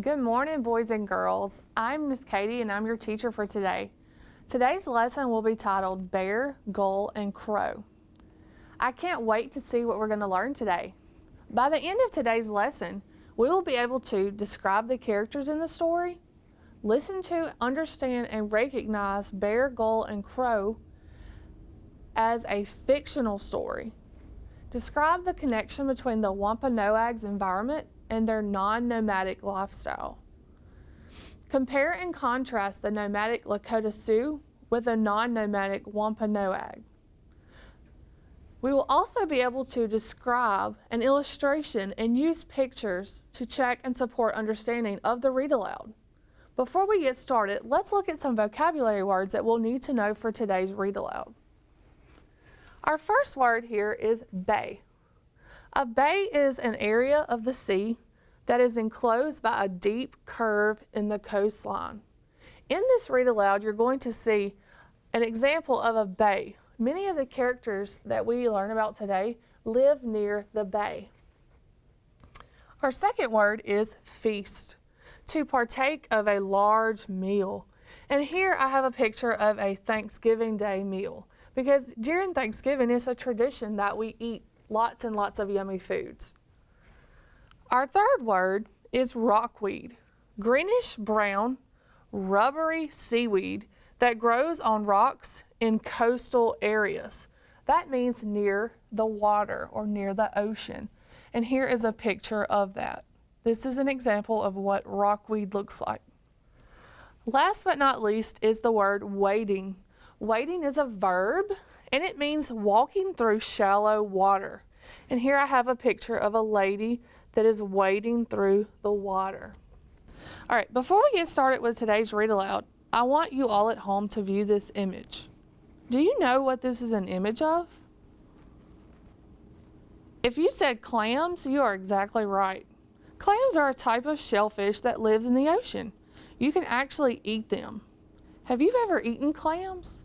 Good morning, boys and girls. I'm Miss Katie and I'm your teacher for today. Today's lesson will be titled Bear, Gull, and Crow. I can't wait to see what we're going to learn today. By the end of today's lesson, we will be able to describe the characters in the story, listen to, understand, and recognize Bear, Gull, and Crow as a fictional story. Describe the connection between the Wampanoag's environment and their non-nomadic lifestyle. Compare and contrast the nomadic Lakota Sioux with a non-nomadic Wampanoag. We will also be able to describe an illustration and use pictures to check and support understanding of the read aloud. Before we get started, let's look at some vocabulary words that we'll need to know for today's read aloud. Our first word here is bay. A bay is an area of the sea that is enclosed by a deep curve in the coastline. In this read aloud, you're going to see an example of a bay. Many of the characters that we learn about today live near the bay. Our second word is feast, to partake of a large meal. And here I have a picture of a Thanksgiving Day meal, because during Thanksgiving it's a tradition that we eat lots and lots of yummy foods. Our third word is rockweed, greenish brown, rubbery seaweed that grows on rocks in coastal areas. That means near the water or near the ocean. And here is a picture of that. This is an example of what rockweed looks like. Last but not least is the word wading. Wading is a verb and it means walking through shallow water. And here I have a picture of a lady that is wading through the water. All right, before we get started with today's read aloud, I want you all at home to view this image. Do you know what this is an image of? If you said clams, you are exactly right. Clams are a type of shellfish that lives in the ocean. You can actually eat them. Have you ever eaten clams?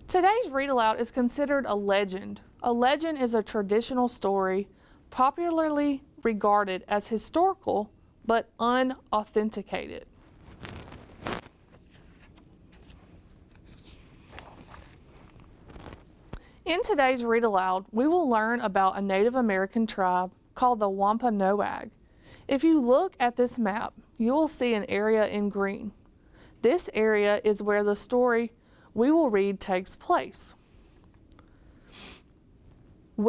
Today's read aloud is considered a legend. A legend is a traditional story popularly regarded as historical but unauthenticated. In today's read aloud, we will learn about a Native American tribe called the Wampanoag. If you look at this map, you will see an area in green. This area is where the story we will read takes place. Do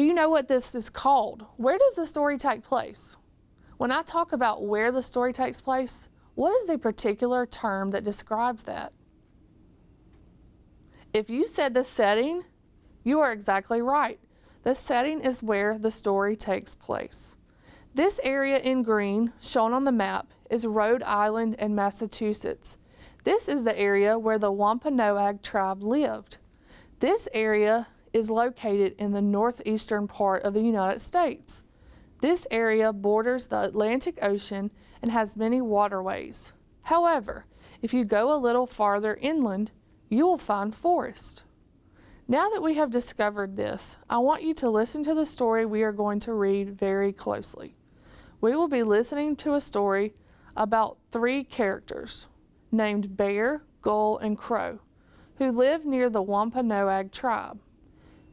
you know what this is called? Where does the story take place? When I talk about where the story takes place, what is the particular term that describes that? If you said the setting, you are exactly right. The setting is where the story takes place. This area in green, shown on the map, is Rhode Island and Massachusetts. This is the area where the Wampanoag tribe lived. This area is located in the northeastern part of the United States. This area borders the Atlantic Ocean and has many waterways. However, if you go a little farther inland, you will find forest. Now that we have discovered this, I want you to listen to the story we are going to read very closely. We will be listening to a story about three characters named Bear, Gull, and Crow, who live near the Wampanoag tribe.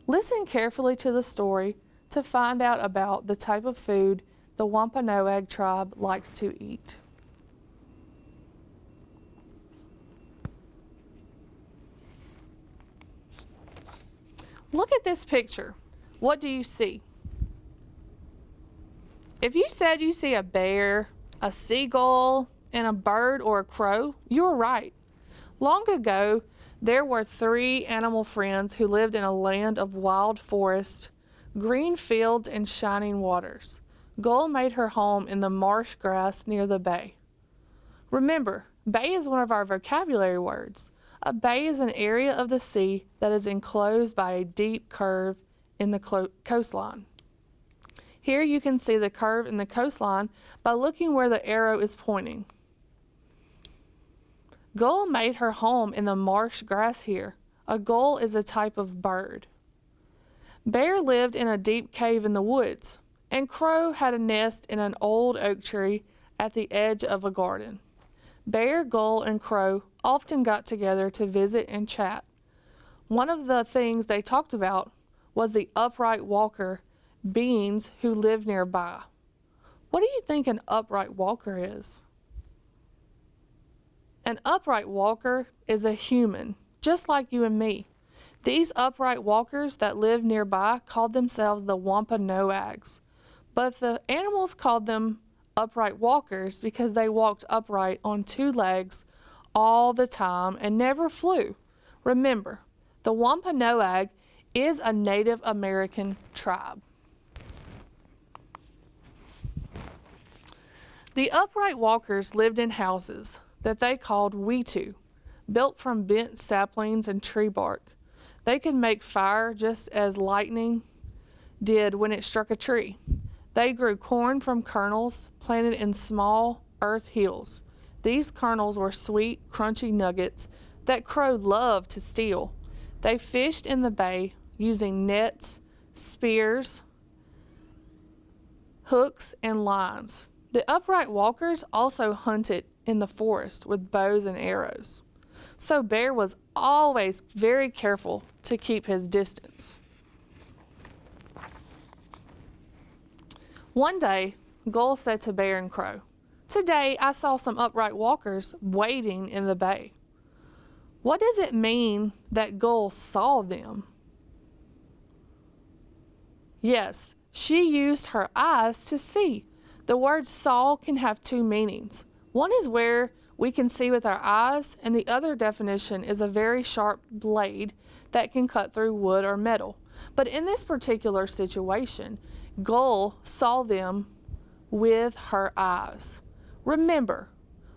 Listen carefully to the story to find out about the type of food the Wampanoag tribe likes to eat. Look at this picture. What do you see? If you said you see a bear, a seagull, and a bird or a crow, you were right. Long ago, there were three animal friends who lived in a land of wild forest, green fields, and shining waters. Gull made her home in the marsh grass near the bay. Remember, bay is one of our vocabulary words. A bay is an area of the sea that is enclosed by a deep curve in the coastline. Here you can see the curve in the coastline by looking where the arrow is pointing. Gull made her home in the marsh grass here. A gull is a type of bird. Bear lived in a deep cave in the woods. and Crow had a nest in an old oak tree at the edge of a garden. Bear, Gull, and Crow often got together to visit and chat. One of the things they talked about was the upright walker beings who lived nearby. What do you think an upright walker is? An upright walker is a human, just like you and me. These upright walkers that lived nearby called themselves the Wampanoags, but the animals called them upright walkers because they walked upright on two legs all the time and never flew. Remember, the Wampanoag is a Native American tribe. The upright walkers lived in houses that they called Wetu, built from bent saplings and tree bark. They could make fire just as lightning did when it struck a tree. They grew corn from kernels planted in small earth hills. These kernels were sweet, crunchy nuggets that Crow loved to steal. They fished in the bay using nets, spears, hooks, and lines. The upright walkers also hunted in the forest with bows and arrows. So Bear was always very careful to keep his distance. One day, Gull said to Bear and Crow, "Today I saw some upright walkers wading in the bay." What does it mean that Gull saw them? Yes, she used her eyes to see. The word saw can have two meanings. One is where we can see with our eyes, and the other definition is a very sharp blade that can cut through wood or metal. But in this particular situation, Gull saw them with her eyes. Remember,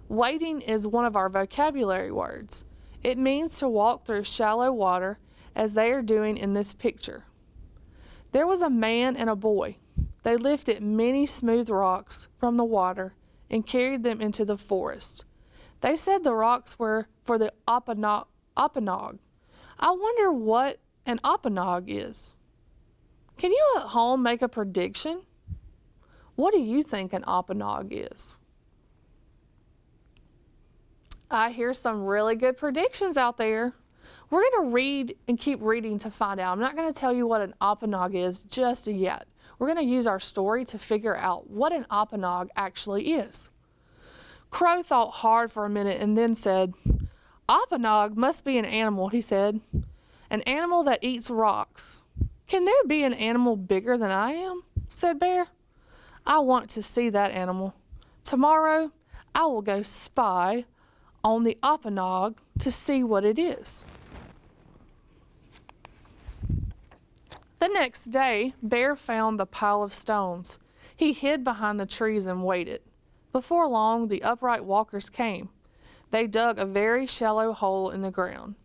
wading is one of our vocabulary words. It means to walk through shallow water as they are doing in this picture. There was a man and a boy. They lifted many smooth rocks from the water and carried them into the forest. They said the rocks were for the Opanog. I wonder what an Opanog is. Can you at home make a prediction? What do you think an Opanog is? I hear some really good predictions out there. We're going to read and keep reading to find out. I'm not going to tell you what an Opanog is just yet. We're going to use our story to figure out what an Opanog actually is. Crow thought hard for a minute and then said, "Opanog must be an animal," he said. "An animal that eats rocks." "Can there be an animal bigger than I am?" said Bear. "I want to see that animal. Tomorrow I will go spy on the Opanog to see what it is." The next day, Bear found the pile of stones. He hid behind the trees and waited. Before long, the upright walkers came. They dug a very shallow hole in the ground.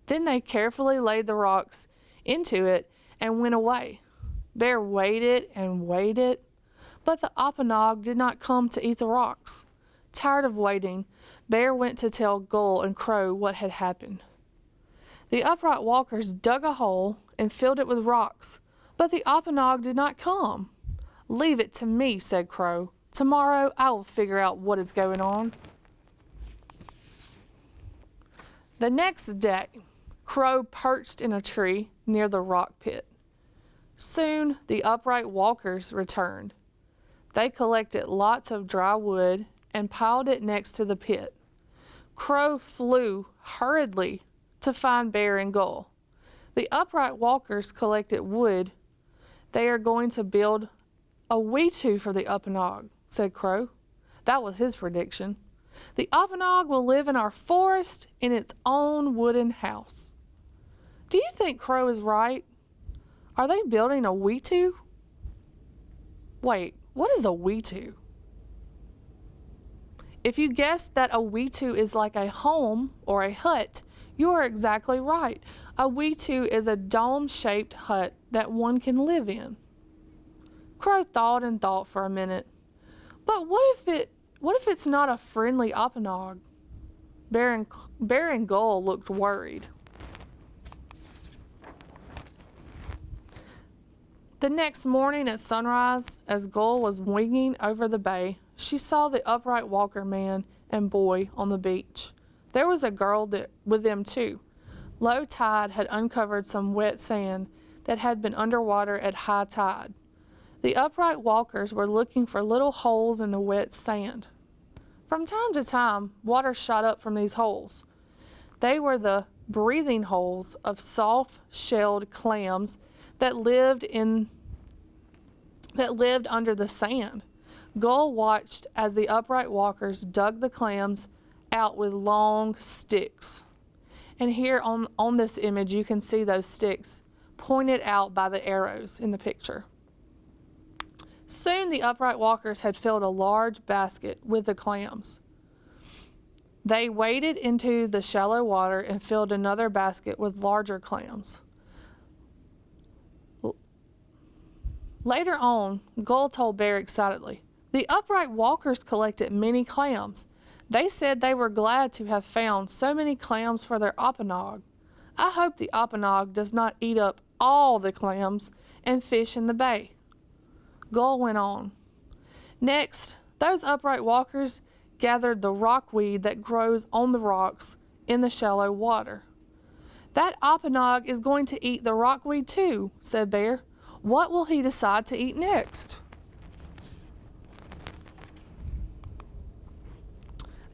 Then they carefully laid the rocks into it and went away. Bear waited and waited, but the Opanog did not come to eat the rocks. Tired of waiting, Bear went to tell Gull and Crow what had happened. The upright walkers dug a hole and filled it with rocks, but the Opanog did not come. "Leave it to me," said Crow. "Tomorrow I will figure out what is going on." The next day, Crow perched in a tree near the rock pit. Soon the upright walkers returned. They collected lots of dry wood and piled it next to the pit. Crow flew hurriedly to find Bear and Gull. The upright walkers collected wood. "They are going to build a Wetu for the Opanog," said Crow. That was his prediction. "The Opanog will live in our forest in its own wooden house." Do you think Crow is right? Are they building a Wetu? Wait, what is a Wetu? If you guessed that a Wetu is like a home or a hut, you are exactly right. A Wetu is a dome-shaped hut that one can live in. Crow thought and thought for a minute. But what if it's not a friendly Opanog? Bear and Gull looked worried. The next morning at sunrise, as Gull was winging over the bay, she saw the upright walker man and boy on the beach. There was a girl with them too. Low tide had uncovered some wet sand that had been underwater at high tide. The upright walkers were looking for little holes in the wet sand. From time to time, water shot up from these holes. They were the breathing holes of soft-shelled clams that lived under the sand. Gull watched as the upright walkers dug the clams out with long sticks. And here on this image, you can see those sticks pointed out by the arrows in the picture. Soon the upright walkers had filled a large basket with the clams. They waded into the shallow water and filled another basket with larger clams. Later on, Gull told Bear excitedly, "The upright walkers collected many clams. They said they were glad to have found so many clams for their Oppanog. I hope the Oppanog does not eat up all the clams and fish in the bay." Gull went on. Next, those upright walkers gathered the rockweed that grows on the rocks in the shallow water. "That Oppanog is going to eat the rockweed too," said Bear. "What will he decide to eat next?"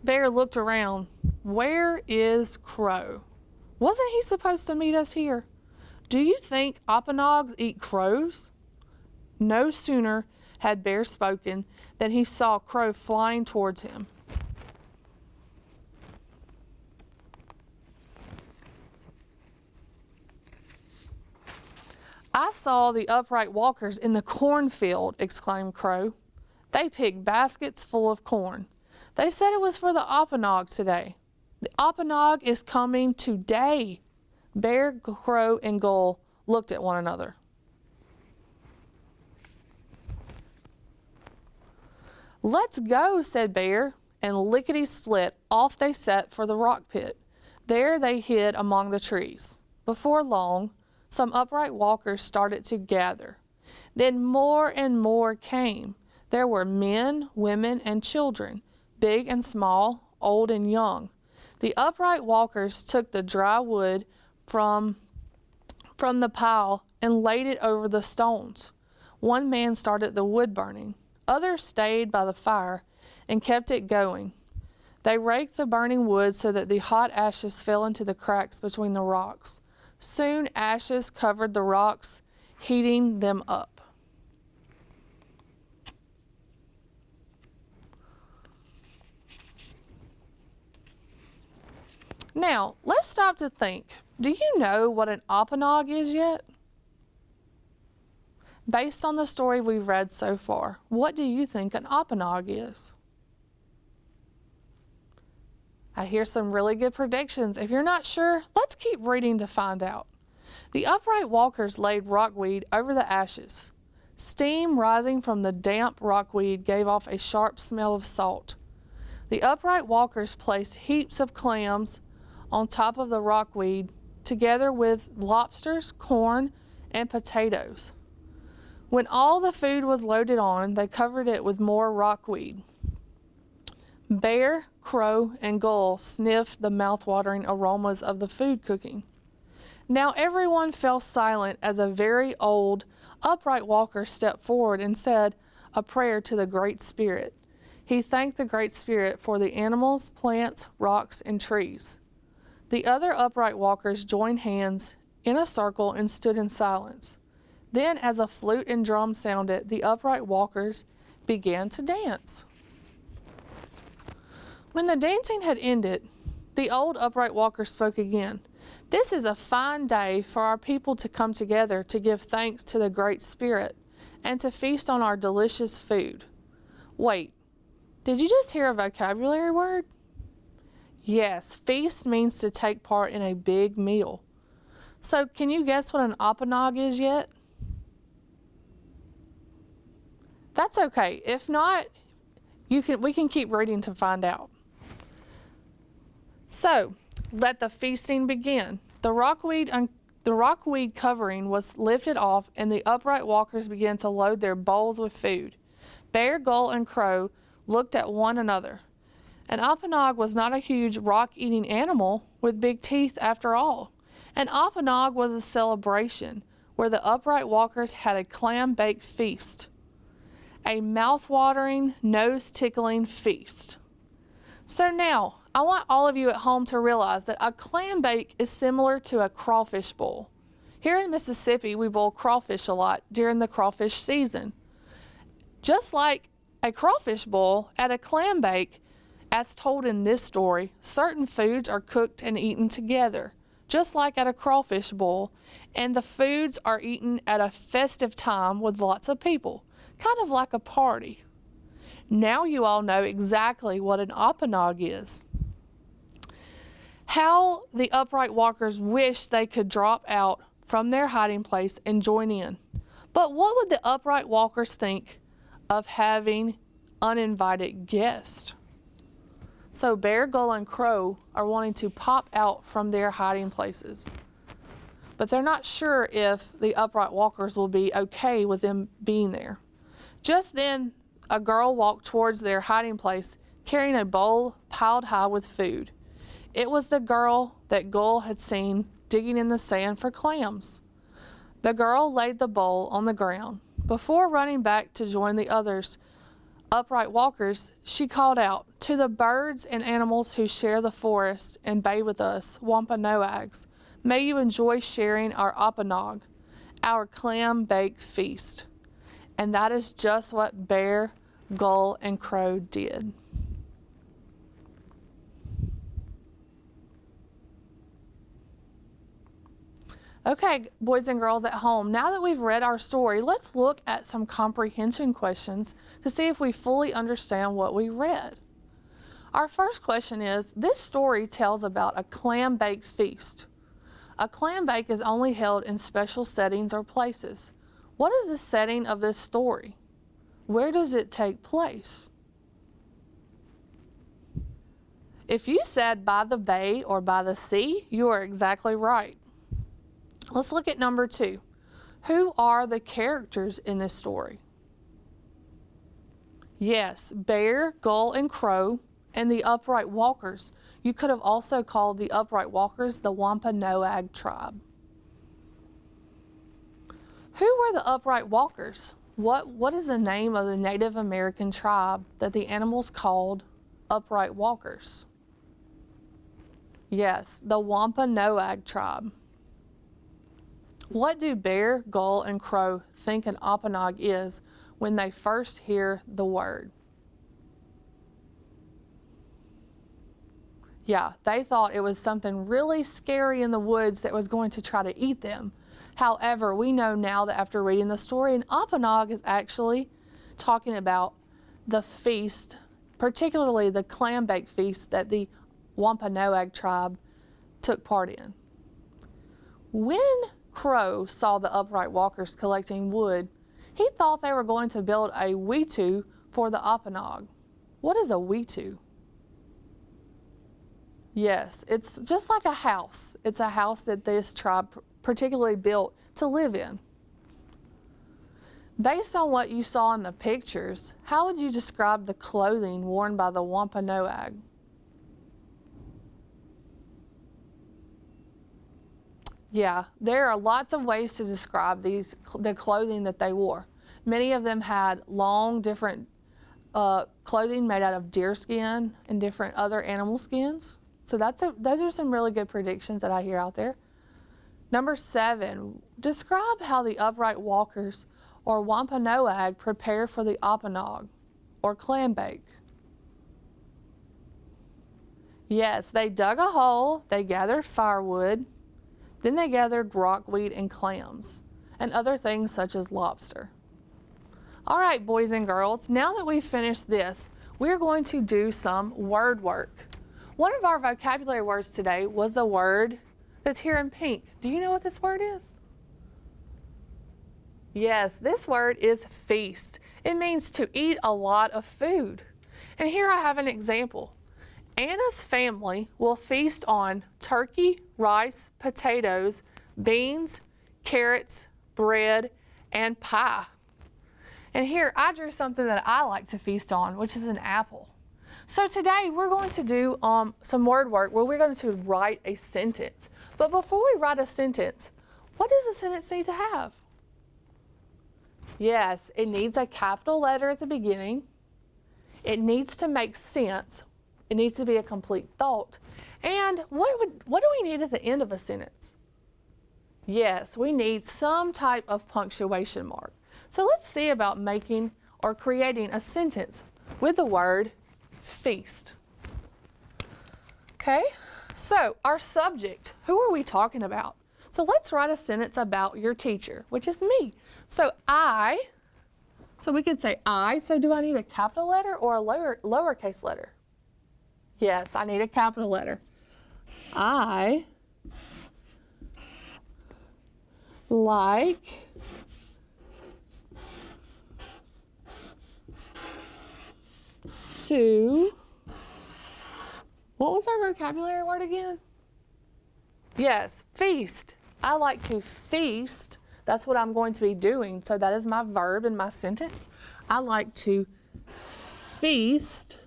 Bear looked around. Where is Crow? Wasn't he supposed to meet us here? Do you think Oppanogs eat crows? No sooner had Bear spoken than he saw Crow flying towards him. "I saw the upright walkers in the cornfield," exclaimed Crow. "They picked baskets full of corn. They said it was for the Oppanog today. The Oppanog is coming today." Bear, Crow, and Gull looked at one another. "Let's go," said Bear, and lickety-split off they set for the rock pit. There they hid among the trees. Before long, some upright walkers started to gather. Then more and more came. There were men, women, and children, big and small, old and young. The upright walkers took the dry wood from the pile and laid it over the stones. One man started the wood burning. Others stayed by the fire and kept it going. They raked the burning wood so that the hot ashes fell into the cracks between the rocks. Soon ashes covered the rocks, heating them up. Now, let's stop to think. Do you know what an Oppanog is yet? Based on the story we've read so far, what do you think an Oppanog is? I hear some really good predictions. If you're not sure, let's keep reading to find out. The upright walkers laid rockweed over the ashes. Steam rising from the damp rockweed gave off a sharp smell of salt. The upright walkers placed heaps of clams on top of the rockweed, together with lobsters, corn, and potatoes. When all the food was loaded on, they covered it with more rockweed. Bear, Crow, and Gull sniffed the mouth-watering aromas of the food cooking. Now everyone fell silent as a very old, upright walker stepped forward and said a prayer to the Great Spirit. He thanked the Great Spirit for the animals, plants, rocks, and trees. The other upright walkers joined hands in a circle and stood in silence. Then, as a flute and drum sounded, the upright walkers began to dance. When the dancing had ended, the old upright walker spoke again. "This is a fine day for our people to come together to give thanks to the Great Spirit and to feast on our delicious food." Wait, did you just hear a vocabulary word? Yes, feast means to take part in a big meal. So can you guess what an Oppanog is yet? That's okay. If not, we can keep reading to find out. So, let the feasting begin. The rockweed The rockweed covering was lifted off and the upright walkers began to load their bowls with food. Bear, Gull, and Crow looked at one another. An Oppanog was not a huge rock-eating animal with big teeth after all. An Oppanog was a celebration where the upright walkers had a clam-baked feast. A mouth-watering, nose-tickling feast. So now, I want all of you at home to realize that a clam bake is similar to a crawfish boil. Here in Mississippi, we boil crawfish a lot during the crawfish season. Just like a crawfish boil, at a clam bake, as told in this story, certain foods are cooked and eaten together, just like at a crawfish boil, and the foods are eaten at a festive time with lots of people, kind of like a party. Now you all know exactly what an Oppanog is. How the upright walkers wish they could drop out from their hiding place and join in. But what would the upright walkers think of having uninvited guests? So Bear, Gull, and Crow are wanting to pop out from their hiding places. But they're not sure if the upright walkers will be okay with them being there. Just then, a girl walked towards their hiding place carrying a bowl piled high with food. It was the girl that Gull had seen digging in the sand for clams. The girl laid the bowl on the ground. Before running back to join the others, upright walkers, she called out, "To the birds and animals who share the forest and bathe with us, Wampanoags, may you enjoy sharing our Oppanog, our clam-baked feast." And that is just what Bear, Gull, and Crow did. Okay, boys and girls at home, now that we've read our story, let's look at some comprehension questions to see if we fully understand what we read. Our first question is, this story tells about a clam-baked feast. A clam bake is only held in special settings or places. What is the setting of this story? Where does it take place? If you said by the bay or by the sea, you are exactly right. Let's look at number 2. Who are the characters in this story? Yes, Bear, Gull, and Crow, and the upright walkers. You could have also called the upright walkers the Wampanoag tribe. Who were the upright walkers? What is the name of the Native American tribe that the animals called upright walkers? Yes, the Wampanoag tribe. What do Bear, Gull, and Crow think an Oppanog is when they first hear the word? Yeah, they thought it was something really scary in the woods that was going to try to eat them. However, we know now that after reading the story, an Oppanog is actually talking about the feast, particularly the clam-baked feast that the Wampanoag tribe took part in. When Crow saw the upright walkers collecting wood, he thought they were going to build a wetu for the Oppanog. What is a wetu? Yes, it's just like a house. It's a house that this tribe particularly built to live in. Based on what you saw in the pictures, how would you describe the clothing worn by the Wampanoag? Yeah, there are lots of ways to describe the clothing that they wore. Many of them had long, different clothing made out of deer skin and different other animal skins. So those are some really good predictions that I hear out there. Number 7, describe how the upright walkers or Wampanoag prepare for the Oppanog or clam bake. Yes, they dug a hole, they gathered firewood, then they gathered rockweed and clams, and other things such as lobster. All right, boys and girls, now that we've finished this, we're going to do some word work. One of our vocabulary words today was a word that's here in pink. Do you know what this word is? Yes, this word is feast. It means to eat a lot of food. And here I have an example. Anna's family will feast on turkey, rice, potatoes, beans, carrots, bread, and pie. And here I drew something that I like to feast on, which is an apple. So today we're going to do some word work where we're going to write a sentence. But before we write a sentence, what does a sentence need to have? Yes, it needs a capital letter at the beginning. It needs to make sense. It needs to be a complete thought. And what do we need at the end of a sentence? Yes, we need some type of punctuation mark. So let's see about making or creating a sentence with the word feast. Okay, so our subject, who are we talking about? So let's write a sentence about your teacher, which is me. So we could say I. So do I need a capital letter or a lowercase letter? Yes, I need a capital letter. I like to, what was our vocabulary word again? Yes, feast. I like to feast. That's what I'm going to be doing. So that is my verb in my sentence. I like to feast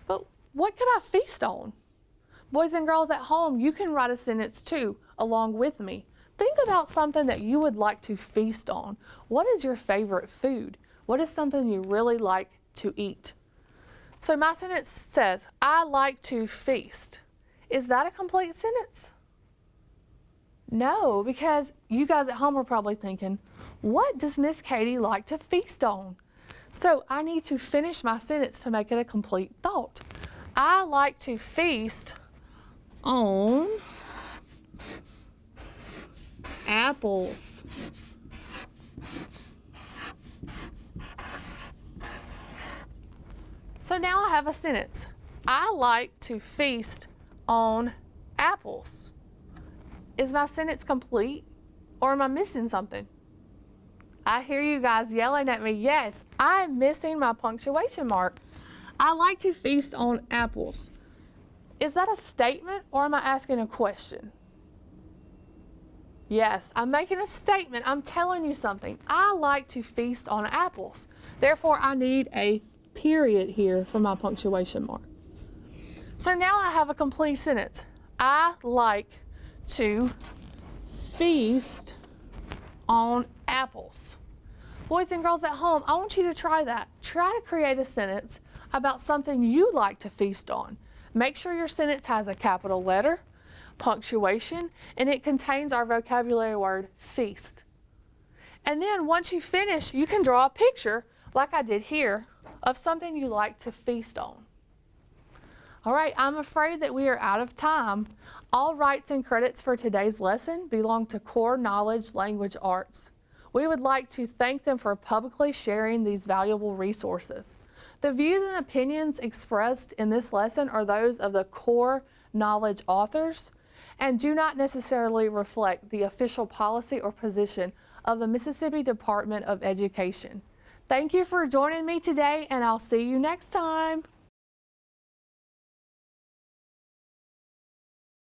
but what can I feast on? Boys and girls at home, you can write a sentence too, along with me. Think about something that you would like to feast on. What is your favorite food? What is something you really like to eat? So my sentence says, I like to feast. Is that a complete sentence? No, because you guys at home are probably thinking, what does Miss Katie like to feast on? So I need to finish my sentence to make it a complete thought. I like to feast on apples. So now I have a sentence. I like to feast on apples. Is my sentence complete or am I missing something? I hear you guys yelling at me. Yes, I'm missing my punctuation mark. I like to feast on apples. Is that a statement or am I asking a question? Yes, I'm making a statement. I'm telling you something. I like to feast on apples. Therefore, I need a period here for my punctuation mark. So now I have a complete sentence. I like to feast on apples. Boys and girls at home, I want you to try that. Try to create a sentence about something you like to feast on. Make sure your sentence has a capital letter, punctuation, and it contains our vocabulary word feast. And then once you finish, you can draw a picture, like I did here, of something you like to feast on. All right, I'm afraid that we are out of time. All rights and credits for today's lesson belong to Core Knowledge Language Arts. We would like to thank them for publicly sharing these valuable resources. The views and opinions expressed in this lesson are those of the Core Knowledge authors and do not necessarily reflect the official policy or position of the Mississippi Department of Education. Thank you for joining me today, and I'll see you next time.